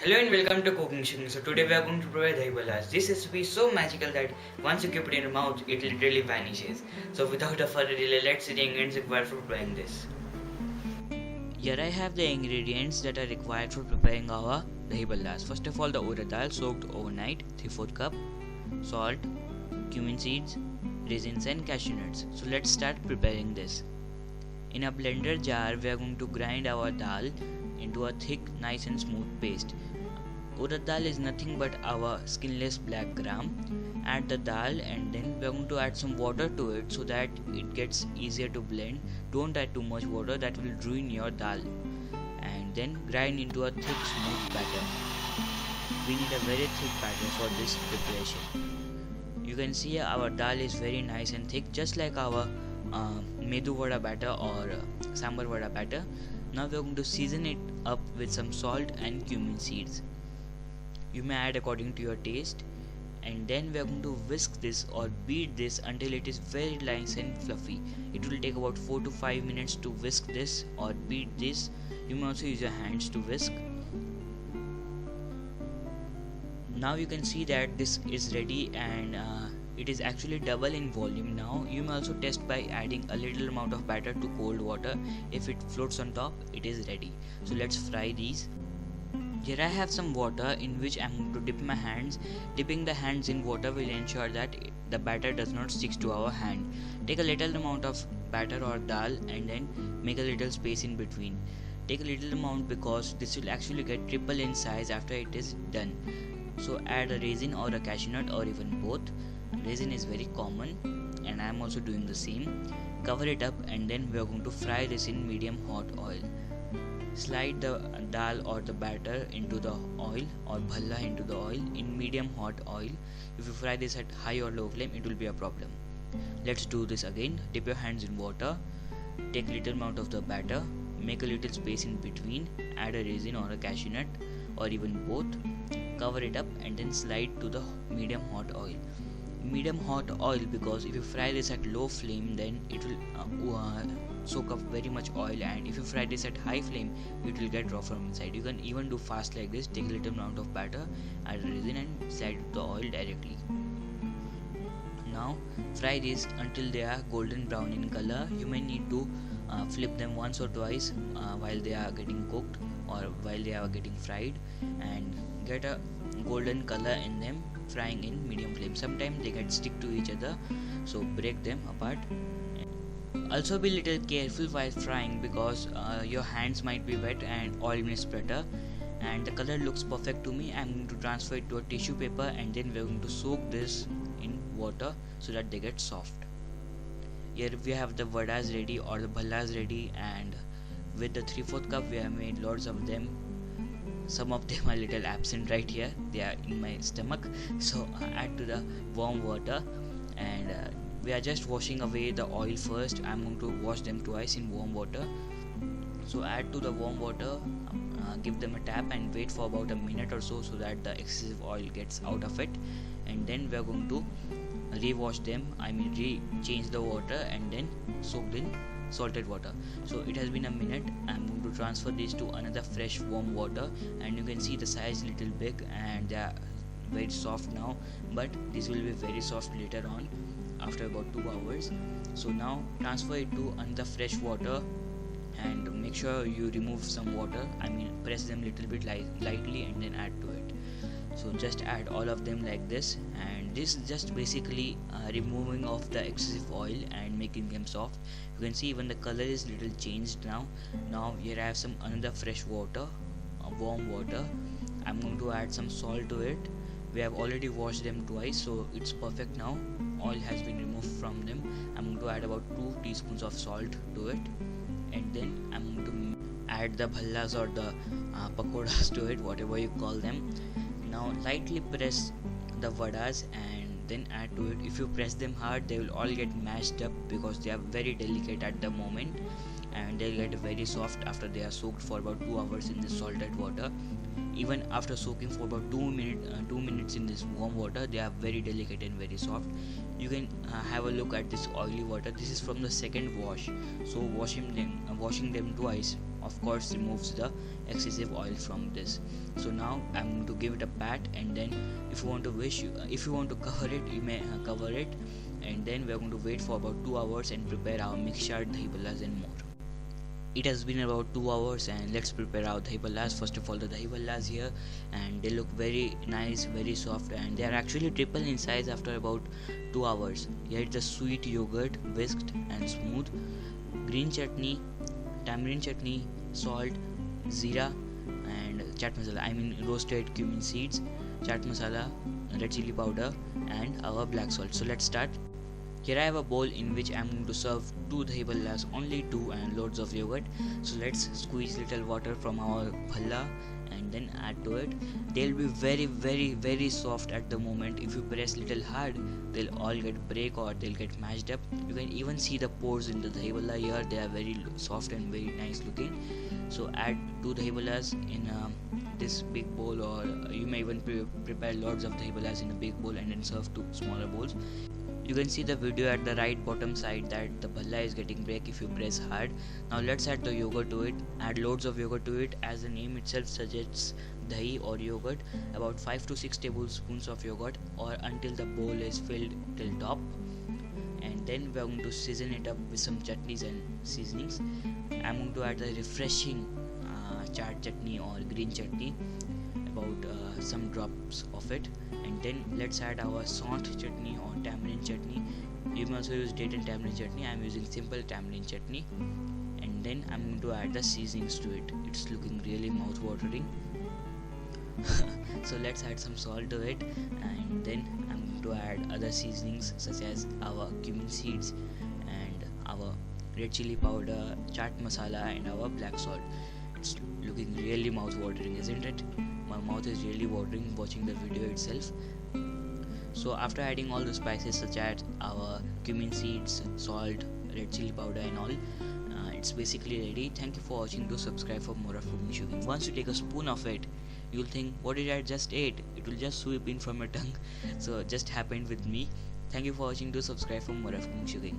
Hello and welcome to CookingShooking. So today we are going to prepare Dahi Bhalla. This recipe is so magical that once you keep it in your mouth, it literally vanishes. So without a further delay, let's see the ingredients required for preparing this. Here I have the ingredients that are required for preparing our Dahi Bhallas. First of all, the urad dal soaked overnight, 3/4 cup, salt, cumin seeds, raisins and cashew nuts. So let's start preparing this. In a blender jar, we are going to grind our dal into a thick, nice and smooth paste. Urad dal is nothing but our skinless black gram. Add the dal and then we are going to add some water to it so that it gets easier to blend. Don't add too much water, that will ruin your dal. And then grind into a thick, smooth batter. We need a very thick batter for this preparation. You can see our dal is very nice and thick, just like our Medu Vada batter or Sambar Vada batter. Now we are going to season it up with some salt and cumin seeds. You may add according to your taste, and then we are going to whisk this or beat this until it is very nice and fluffy. It will take about 4 to 5 minutes to whisk this or beat this. You may also use your hands to whisk. Now you can see that this is ready and it is actually double in volume now. You may also test by adding a little amount of batter to cold water. If it floats on top, it is ready. So let's fry these. Here I have some water in which I am going to dip my hands. Dipping the hands in water will ensure that the batter does not stick to our hand. Take a little amount of batter or dal and then make a little space in between. Take a little amount because this will actually get triple in size after it is done. So add a raisin or a cashew nut or even both. Raisin is very common and I am also doing the same. Cover it up and then we are going to fry this in medium hot oil. Slide the dal or the batter into the oil or bhalla into the oil in medium hot oil. If you fry this at high or low flame, it will be a problem. Let's do this again. Dip your hands in water. Take a little amount of the batter. Make a little space in between. Add a raisin or a cashew nut or even both. Cover it up and then slide to the medium hot oil. Medium hot oil because if you fry this at low flame, then it will soak up very much oil, and if you fry this at high flame, it will get raw from inside. You can even do fast like this. Take a little amount of batter, add a raisin and slide the oil directly. Now fry these until they are golden brown in color. You may need to flip them once or twice while they are getting cooked or while they are getting fried, and get a golden color in them, frying in medium flame. Sometimes they get stick to each other, so break them apart. Also be little careful while frying because your hands might be wet and oil may splatter. And the color looks perfect to me. I'm going to transfer it to a tissue paper and then we're going to soak this in water so that they get soft. Here we have the vadas ready or the bhallas ready, and with the 3/4 cup we have made lots of them. Some of them are a little absent right here, they are in my stomach. So add to the warm water and we are just washing away the oil first. I'm going to wash them twice in warm water. So add to the warm water, give them a tap and wait for about a minute or so that the excessive oil gets out of it, and then we are going to re-wash them, change the water and then soak in salted water. So it has been a minute. I'm going to transfer this to another fresh warm water, and you can see the size little big and they are very soft now, but this will be very soft later on after about 2 hours. So now transfer it to another fresh water and make sure you remove some water. Press them little bit lightly and then add to it. So just add all of them like this, and this is just basically removing of the excessive oil and making them soft. You can see even the color is little changed now. Now here I have some another fresh water, warm water. I'm going to add some salt to it. We have already washed them twice, so it's perfect now. Oil has been removed from them. I'm going to add about 2 teaspoons of salt to it, and then I'm going to add the bhallas or the pakoras to it, whatever you call them. Now lightly press the vadas and then add to it. If you press them hard, they will all get mashed up because they are very delicate at the moment, and they'll get very soft after they are soaked for about 2 hours in this salted water. Even after soaking for about 2 minutes in this warm water, they are very delicate and very soft. You can have a look at this oily water. This is from the second wash, so washing them twice of course removes the excessive oil from this. So now I'm going to give it a pat, and then if you want to cover it, you may cover it, and then we're going to wait for about 2 hours and prepare our mixed chart dahi bhallas and more. It has been about 2 hours, and let's prepare our dahi bhallas. First of all, the dahi bhallas here, and they look very nice, very soft, and they are actually triple in size after about 2 hours. Here it's the sweet yogurt, whisked and smooth, green chutney, tamarind chutney, salt, zira, and chaat masala. I mean roasted cumin seeds, chaat masala, red chili powder, and our black salt. So let's start. Here I have a bowl in which I am going to serve 2 dahi bhallas, only 2, and loads of yogurt. So let's squeeze little water from our bhalla and then add to it. They'll be very soft at the moment. If you press little hard, they'll all get break or they'll get mashed up. You can even see the pores in the dahi bhalla here. They are very soft and very nice looking. So add 2 dahi bhallas in this big bowl, or you may even prepare lots of dahi bhallas in a big bowl and then serve 2 smaller bowls. You can see the video at the right bottom side that the bhalla is getting break if you press hard. Now let's add the yogurt to it. Add loads of yogurt to it. As the name itself suggests, dahi or yogurt, about 5 to 6 tablespoons of yogurt, or until the bowl is filled till top. And then we are going to season it up with some chutneys and seasonings. I am going to add the refreshing chaat chutney or green chutney, about some drops of it, and then let's add our saunt chutney or tamarind chutney. You may also use date and tamarind chutney. I am using simple tamarind chutney, and then I'm going to add the seasonings to it. It's looking really mouth-watering. So let's add some salt to it, and then I'm going to add other seasonings such as our cumin seeds and our red chili powder, chaat masala, and our black salt. It's looking really mouth-watering, isn't it? My mouth is really watering watching the video itself. So after adding all the spices such as our cumin seeds, salt, red chili powder and all, it's basically ready. Thank you for watching. Do subscribe for more of CookingShooking. Once you take a spoon of it, you'll think, what did I just ate? It will just sweep in from your tongue. So it just happened with me. Thank you for watching. Do subscribe for more of CookingShooking.